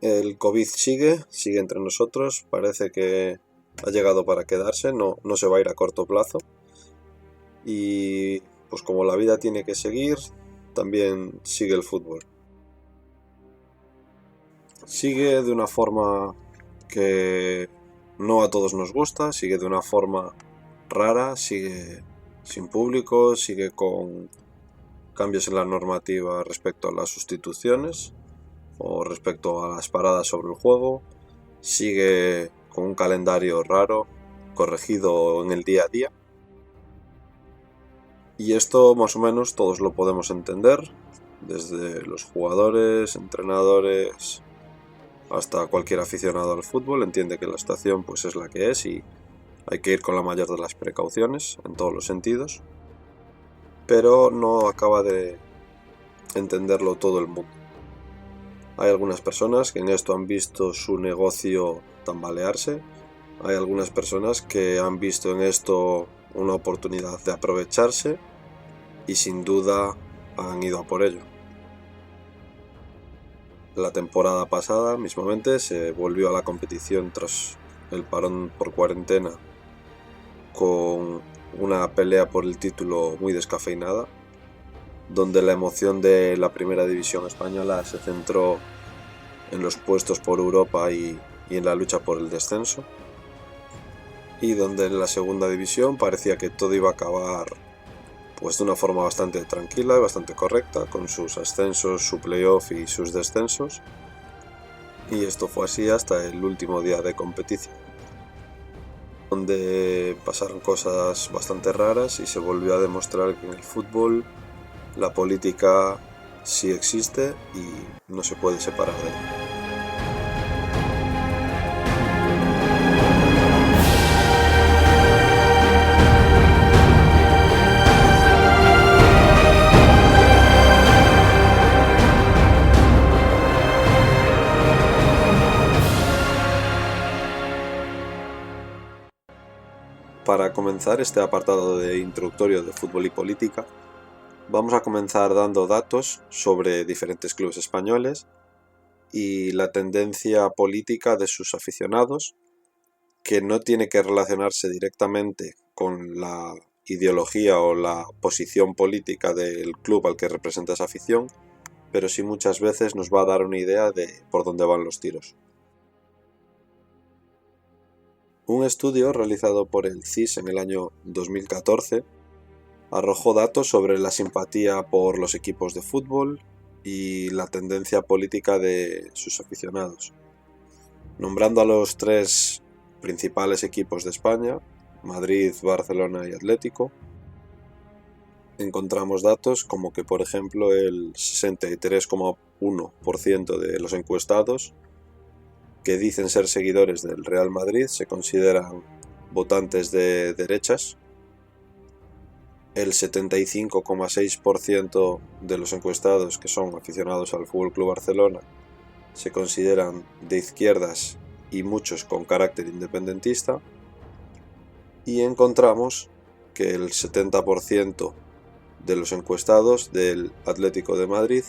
El COVID sigue entre nosotros, parece que ha llegado para quedarse, no se va a ir a corto plazo. Y pues como la vida tiene que seguir, también sigue el fútbol. Sigue de una forma que no a todos nos gusta, sigue de una forma rara, sigue sin público, sigue con cambios en la normativa respecto a las sustituciones o respecto a las paradas sobre el juego, sigue con un calendario raro, corregido en el día a día. Y esto más o menos todos lo podemos entender, desde los jugadores, entrenadores, hasta cualquier aficionado al fútbol entiende que la situación pues es la que es y hay que ir con la mayor de las precauciones en todos los sentidos, pero no acaba de entenderlo todo el mundo. Hay algunas personas que en esto han visto su negocio tambalearse, hay algunas personas que han visto en esto una oportunidad de aprovecharse y sin duda han ido a por ello. La temporada pasada mismamente se volvió a la competición tras el parón por cuarentena con una pelea por el título muy descafeinada, donde la emoción de la primera división española se centró en los puestos por Europa y en la lucha por el descenso, y donde en la segunda división parecía que todo iba a acabar pues de una forma bastante tranquila y bastante correcta, con sus ascensos, su playoff y sus descensos, y esto fue así hasta el último día de competición, donde pasaron cosas bastante raras y se volvió a demostrar que en el fútbol la política sí existe y no se puede separar de ella. Para comenzar este apartado de introductorio de fútbol y política, vamos a comenzar dando datos sobre diferentes clubes españoles y la tendencia política de sus aficionados, que no tiene que relacionarse directamente con la ideología o la posición política del club al que representa esa afición, pero sí muchas veces nos va a dar una idea de por dónde van los tiros. Un estudio realizado por el CIS en el año 2014 arrojó datos sobre la simpatía por los equipos de fútbol y la tendencia política de sus aficionados, nombrando a los tres principales equipos de España, Madrid, Barcelona y Atlético. Encontramos datos como que, por ejemplo, el 63,1% de los encuestados que dicen ser seguidores del Real Madrid se consideran votantes de derechas. El 75,6% de los encuestados que son aficionados al FC Barcelona se consideran de izquierdas y muchos con carácter independentista. Y encontramos que el 70% de los encuestados del Atlético de Madrid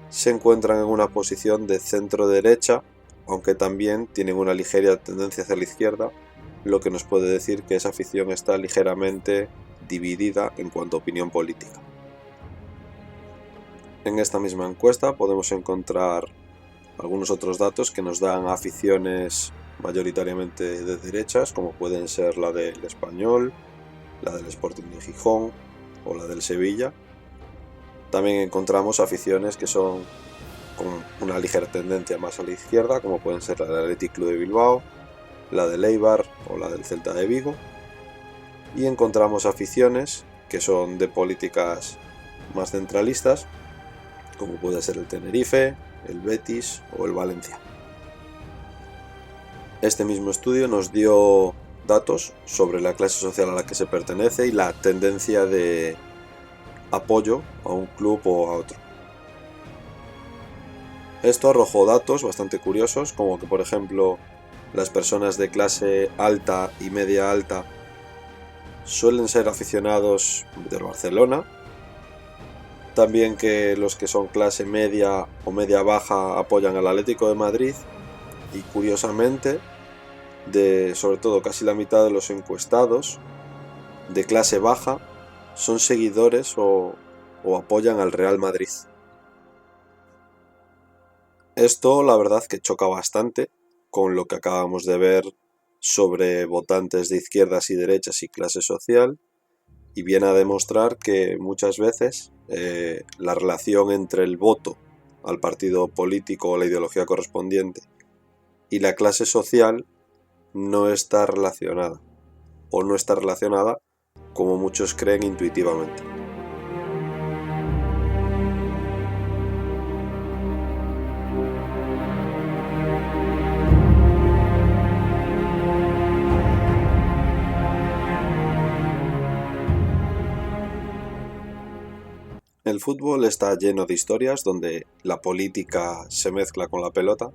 se encuentran en una posición de centro-derecha, aunque también tienen una ligera tendencia hacia la izquierda, lo que nos puede decir que esa afición está ligeramente dividida en cuanto a opinión política. En esta misma encuesta podemos encontrar algunos otros datos que nos dan aficiones mayoritariamente de derechas, como pueden ser la del Español, la del Sporting de Gijón o la del Sevilla. También encontramos aficiones que son con una ligera tendencia más a la izquierda, como pueden ser la del Athletic Club de Bilbao, la del Eibar o la del Celta de Vigo. Y encontramos aficiones que son de políticas más centralistas, como puede ser el Tenerife, el Betis o el Valencia. Este mismo estudio nos dio datos sobre la clase social a la que se pertenece y la tendencia de apoyo a un club o a otro. Esto arrojó datos bastante curiosos, como que por ejemplo las personas de clase alta y media alta suelen ser aficionados del Barcelona, también que los que son clase media o media baja apoyan al Atlético de Madrid, y curiosamente, sobre todo casi la mitad de los encuestados de clase baja son seguidores o apoyan al Real Madrid. Esto la verdad que choca bastante con lo que acabamos de ver sobre votantes de izquierdas y derechas y clase social, y viene a demostrar que muchas veces la relación entre el voto al partido político o la ideología correspondiente y la clase social no está relacionada, o no está relacionada como muchos creen intuitivamente. El fútbol está lleno de historias donde la política se mezcla con la pelota,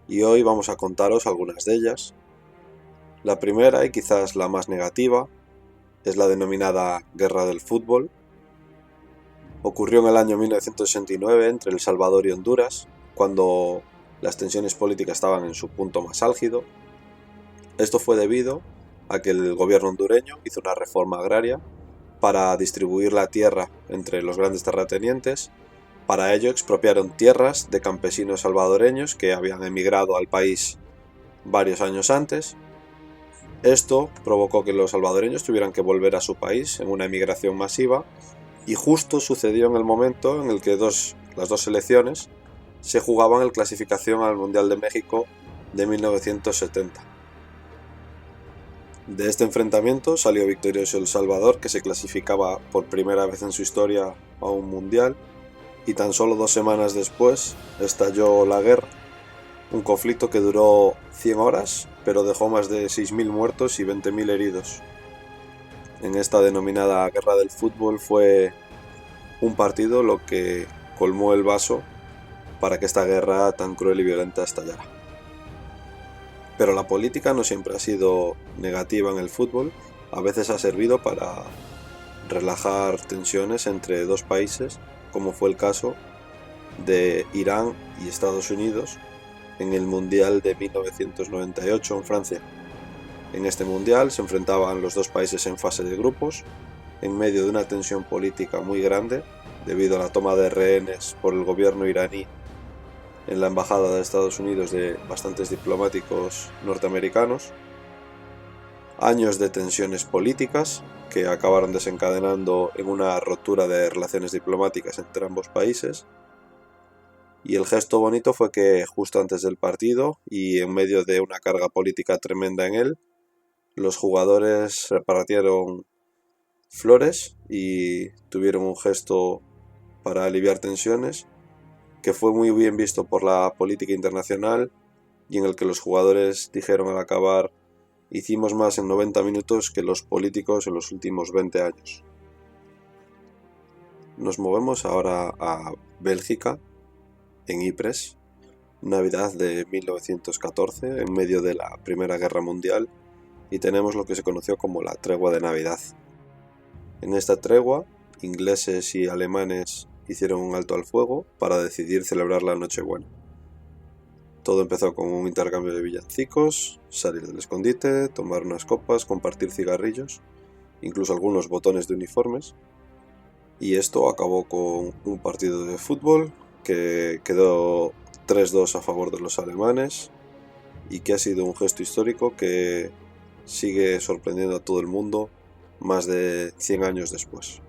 y hoy vamos a contaros algunas de ellas. La primera, y quizás la más negativa, es la denominada Guerra del Fútbol. Ocurrió en el año 1969 entre El Salvador y Honduras, cuando las tensiones políticas estaban en su punto más álgido. Esto fue debido a que el gobierno hondureño hizo una reforma agraria para distribuir la tierra entre los grandes terratenientes. Para ello expropiaron tierras de campesinos salvadoreños que habían emigrado al país varios años antes. Esto provocó que los salvadoreños tuvieran que volver a su país en una emigración masiva, y justo sucedió en el momento en el que las dos selecciones se jugaban el clasificación al Mundial de México de 1970. De este enfrentamiento salió victorioso El Salvador, que se clasificaba por primera vez en su historia a un mundial, y tan solo 2 semanas después estalló la guerra, un conflicto que duró 100 horas, pero dejó más de 6.000 muertos y 20.000 heridos. En esta denominada Guerra del Fútbol fue un partido lo que colmó el vaso para que esta guerra tan cruel y violenta estallara. Pero la política no siempre ha sido negativa en el fútbol, a veces ha servido para relajar tensiones entre dos países, como fue el caso de Irán y Estados Unidos en el Mundial de 1998 en Francia. En este Mundial se enfrentaban los dos países en fase de grupos, en medio de una tensión política muy grande, debido a la toma de rehenes por el gobierno iraní en la embajada de Estados Unidos de bastantes diplomáticos norteamericanos. Años de tensiones políticas que acabaron desencadenando en una rotura de relaciones diplomáticas entre ambos países. Y el gesto bonito fue que justo antes del partido, y en medio de una carga política tremenda en él, los jugadores repartieron flores y tuvieron un gesto para aliviar tensiones, que fue muy bien visto por la política internacional, y en el que los jugadores dijeron al acabar: hicimos más en 90 minutos que los políticos en los últimos 20 años. Nos movemos ahora a Bélgica, en Ypres, Navidad de 1914, en medio de la Primera Guerra Mundial, y tenemos lo que se conoció como la Tregua de Navidad. En esta tregua, ingleses y alemanes hicieron un alto al fuego para decidir celebrar la Nochebuena. Todo empezó con un intercambio de villancicos, salir del escondite, tomar unas copas, compartir cigarrillos, incluso algunos botones de uniformes, y esto acabó con un partido de fútbol que quedó 3-2 a favor de los alemanes, y que ha sido un gesto histórico que sigue sorprendiendo a todo el mundo más de 100 años después.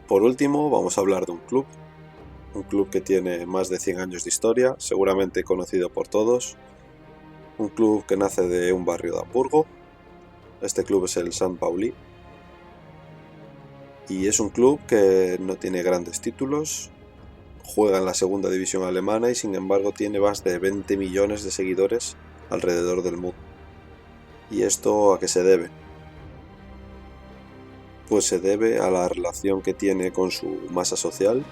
Por último, vamos a hablar de un club que tiene más de 100 años de historia, seguramente conocido por todos, un club que nace de un barrio de Hamburgo. Este club es el St. Pauli, y es un club que no tiene grandes títulos, juega en la segunda división alemana y sin embargo tiene más de 20 millones de seguidores alrededor del mundo. ¿Y esto a qué se debe? Pues se debe a la relación que tiene con su masa social,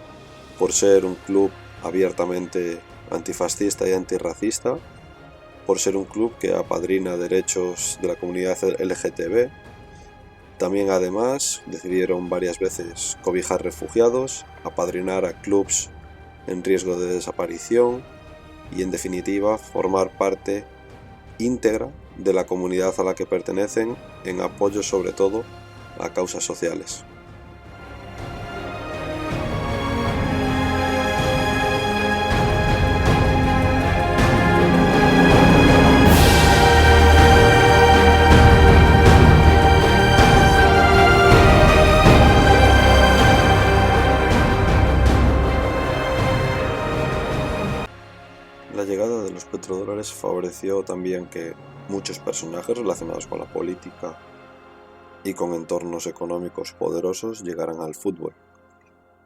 por ser un club abiertamente antifascista y antirracista, por ser un club que apadrina derechos de la comunidad LGTB, También además decidieron varias veces cobijar refugiados, apadrinar a clubes en riesgo de desaparición y en definitiva formar parte íntegra de la comunidad a la que pertenecen en apoyo sobre todo a causas sociales. La llegada de los petrodólares favoreció también que muchos personajes relacionados con la política y con entornos económicos poderosos llegaran al fútbol.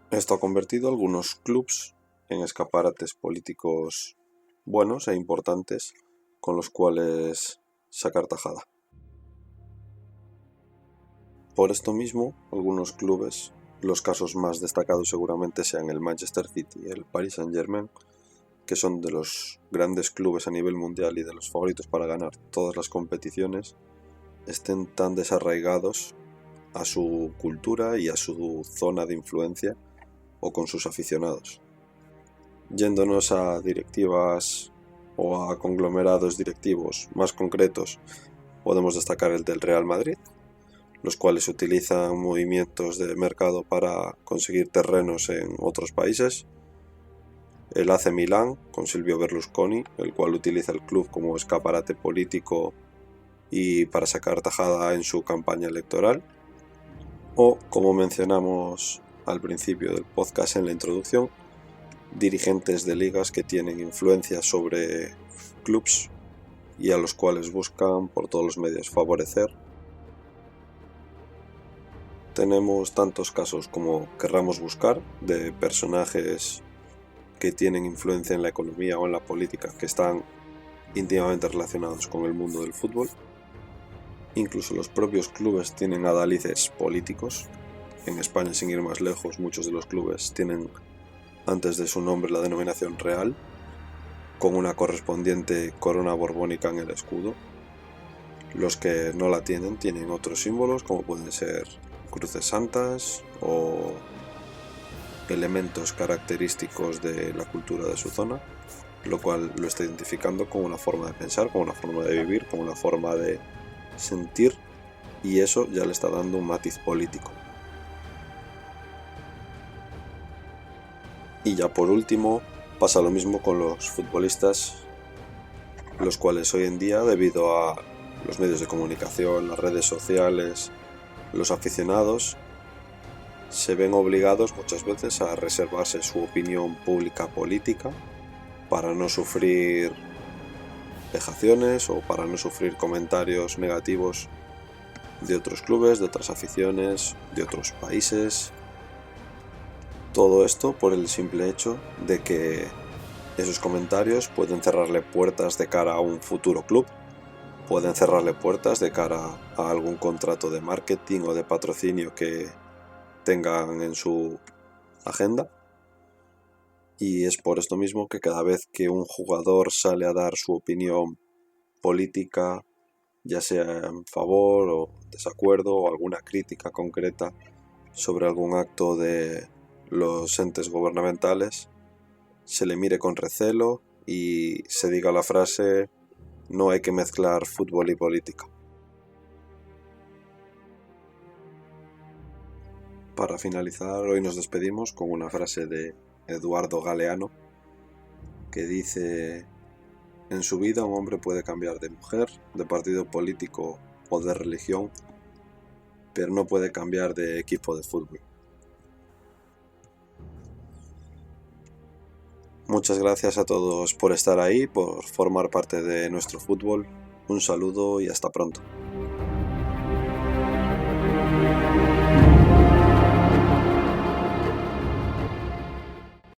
Esto ha convertido a algunos clubes en escaparates políticos buenos e importantes con los cuales sacar tajada. Por esto mismo, algunos clubes, los casos más destacados seguramente sean el Manchester City y el Paris Saint-Germain, que son de los grandes clubes a nivel mundial y de los favoritos para ganar todas las competiciones, estén tan desarraigados a su cultura y a su zona de influencia o con sus aficionados. Yéndonos a directivas o a conglomerados directivos más concretos, podemos destacar el del Real Madrid, los cuales utilizan movimientos de mercado para conseguir terrenos en otros países. El AC Milán, con Silvio Berlusconi, el cual utiliza el club como escaparate político y para sacar tajada en su campaña electoral. O, como mencionamos al principio del podcast en la introducción, dirigentes de ligas que tienen influencia sobre clubes y a los cuales buscan por todos los medios favorecer. Tenemos tantos casos como querramos buscar de personajes que tienen influencia en la economía o en la política, que están íntimamente relacionados con el mundo del fútbol. Incluso los propios clubes tienen adalices políticos. En España, sin ir más lejos, muchos de los clubes tienen antes de su nombre la denominación real, con una correspondiente corona borbónica en el escudo. Los que no la tienen otros símbolos, como pueden ser cruces santas o elementos característicos de la cultura de su zona, lo cual lo está identificando con una forma de pensar, con una forma de vivir, con una forma de sentir, y eso ya le está dando un matiz político. Y ya por último, pasa lo mismo con los futbolistas, los cuales hoy en día, debido a los medios de comunicación, las redes sociales, los aficionados, se ven obligados muchas veces a reservarse su opinión pública política para no sufrir vejaciones o para no sufrir comentarios negativos de otros clubes, de otras aficiones, de otros países. Todo esto por el simple hecho de que esos comentarios pueden cerrarle puertas de cara a un futuro club, pueden cerrarle puertas de cara a algún contrato de marketing o de patrocinio que tengan en su agenda. Y es por esto mismo que cada vez que un jugador sale a dar su opinión política, ya sea en favor o desacuerdo o alguna crítica concreta sobre algún acto de los entes gubernamentales, se le mire con recelo y se diga la frase: no hay que mezclar fútbol y política. Para finalizar, hoy nos despedimos con una frase de Eduardo Galeano que dice: en su vida un hombre puede cambiar de mujer, de partido político o de religión, pero no puede cambiar de equipo de fútbol. Muchas gracias a todos por estar ahí, por formar parte de nuestro fútbol. Un saludo y hasta pronto.